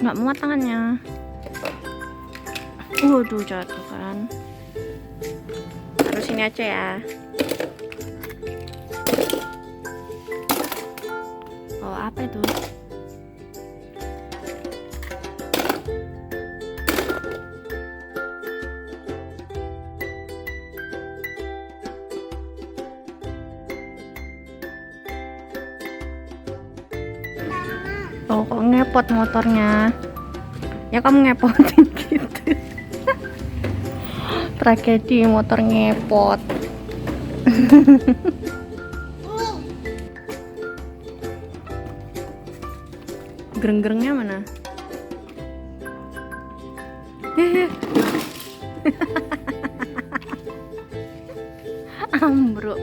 Nggak muat tangannya. Waduh, jatuh kan. Terus ini aja ya. Oh, apa itu? Oh, kok ngepot motornya? Ya kamu ngepotin gitu. Tragedi motor ngepot. Gereng-gerengnya mana? Ambruk.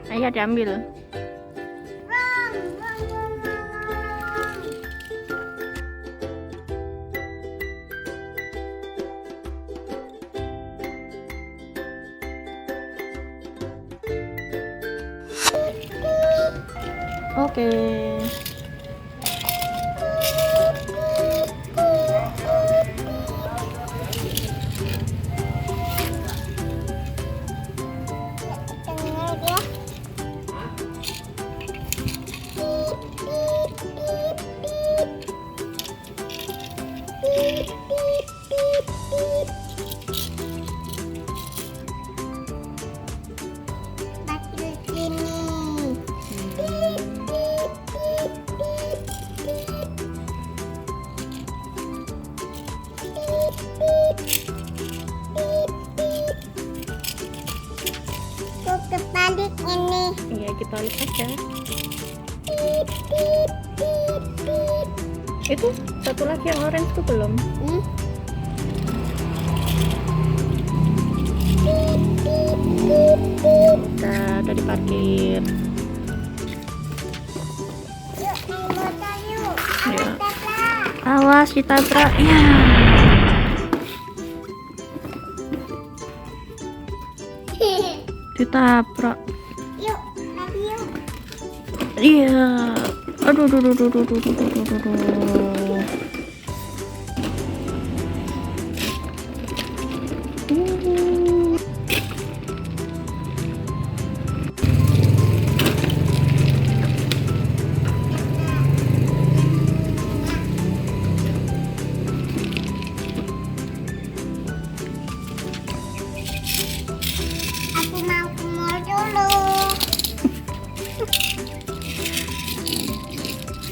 Ayo diambil. Oke. Kebalik ini. Iya, kita lihat aja. Itu satu lagi yang orange tuh belum. Udah diparkir. Yuk, naik motor yuk. Ya. Tabrak. Awas ditabrak. Ya. Ditabrak. Yuk, lagi yuk. Iya. Aduh, aduh, aduh, aduh, aduh, aduh, aduh, aduh. Aku mau ke mall dulu.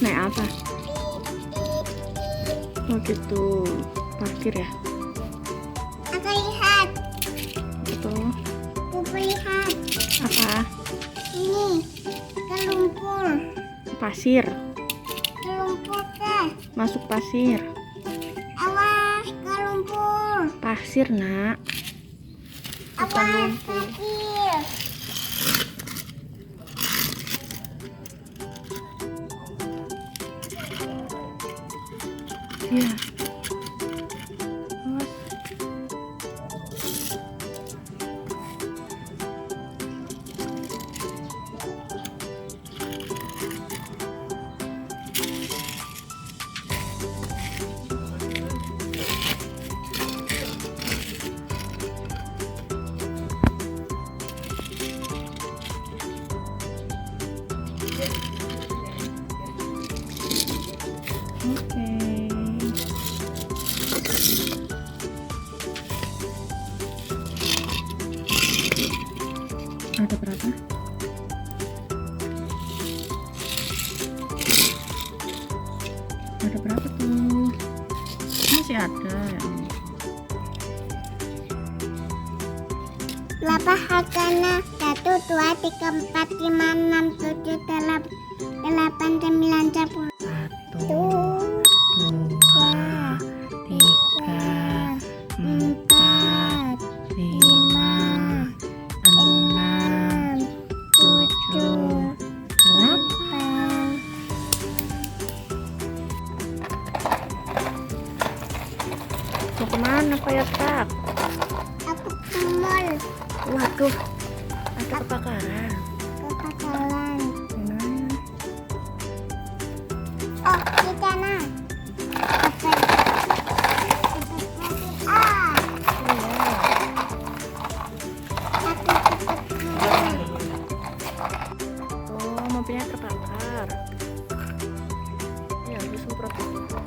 Naik apa? Oh gitu. Parkir ya? Aku lihat. Itu Aku lihat. apa? Ini ke lumpur. Pasir. Ke lumpur kah? Masuk pasir. Awas ke lumpur. Pasir, Nak. Bukan Awas lumpur. pasir. Iya. Awas. Oke. Ada berapa? Ada berapa tuh? Masih ada ya. Berapa harganya? 1, 2, 3, 4, 5, 6, 7, 8, 9, 10. Satu, Tuh. dua, tiga, empat, lima, enam, tujuh, delapan. Mau kemana Pak Yatak? Aku ke mall. Waduh, ada kebakaran. Kebakaran. Mana? Oh, di sana. Ah, Oh, mobilnya terbakar. Ya, harus semprot itu.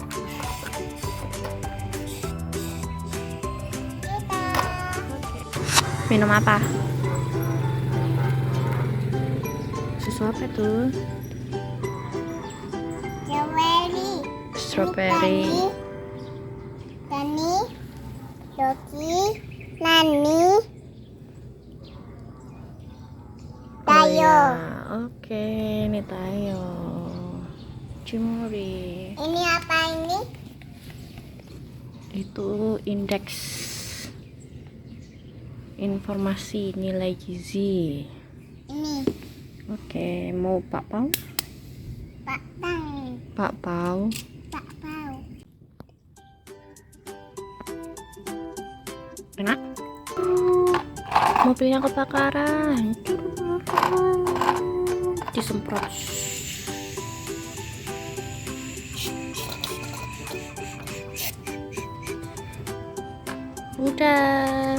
Minum apa? Susu apa tuh? Strawberry. Tani, Doki, Nani, Oh Tayo. ya, oke, ini Tayo. Cimuri. Ini apa ini? Itu indeks informasi nilai gizi. Ini Oke, mau Pak Pau? Pak Tang, Pak Pau. Pak Pau. Enak. Mobilnya kebakaran. Disemprot. Udah.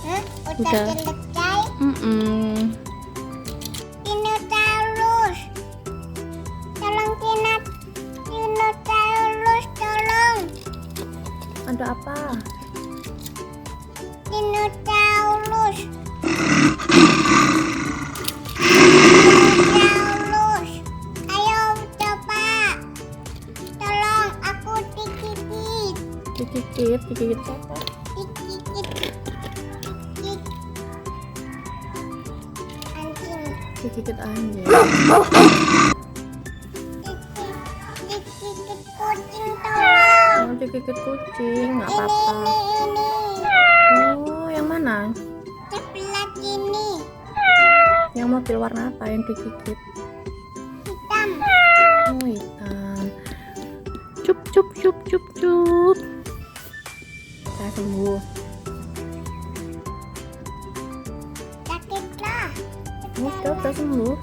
Udah Udah. selesai. Dinosaurus. Tolong Dinosaurus, tolong. Ada apa? Dinosaurus. Dinosaurus. Ayo coba. Tolong aku digigit. Digigit siapa? Digigit. Anjing. Digigit anjing. Digigit kucing, tolong. Oh, digigit kucing, nggak Ini. apa-apa. Oh, yang mana? Sebelah sini. Yang mobil warna apa yang digigit? Hitam. Oh, hitam. Cup cup cup cup cup. Saya sembuh. Sakitlah. Udah sembuh.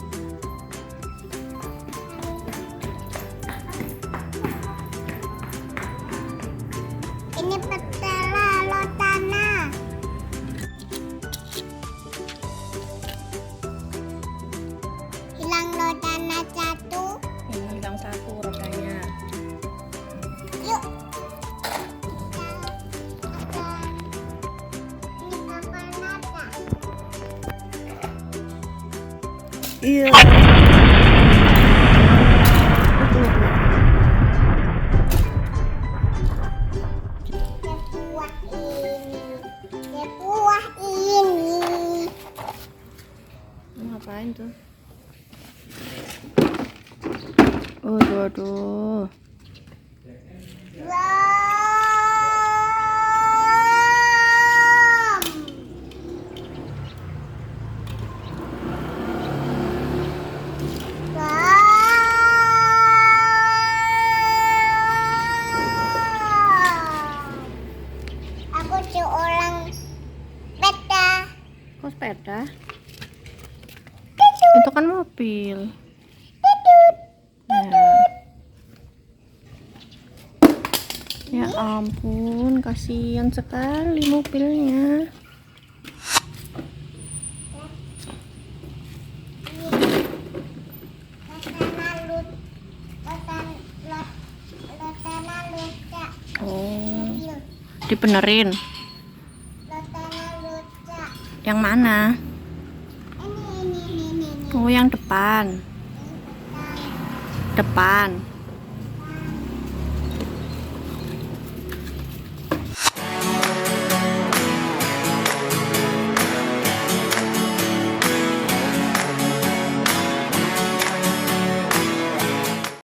Ini petala lotana. Hilang lotana satu. Ini hilang satu rodanya. Yuk. Ini kapal nata. Iya. Sebuah ini. Sebuah ini. Ngapain tuh? Aduh, aduh. Ram. Aku seorang beta. Kok sepeda? Itu kan mobil. Ya ampun, kasihan sekali mobilnya. Lotana luca. Oh, Mobil. dibenerin. Lotana luca. Yang mana? Ini. Oh, yang depan. Ini petang. Depan.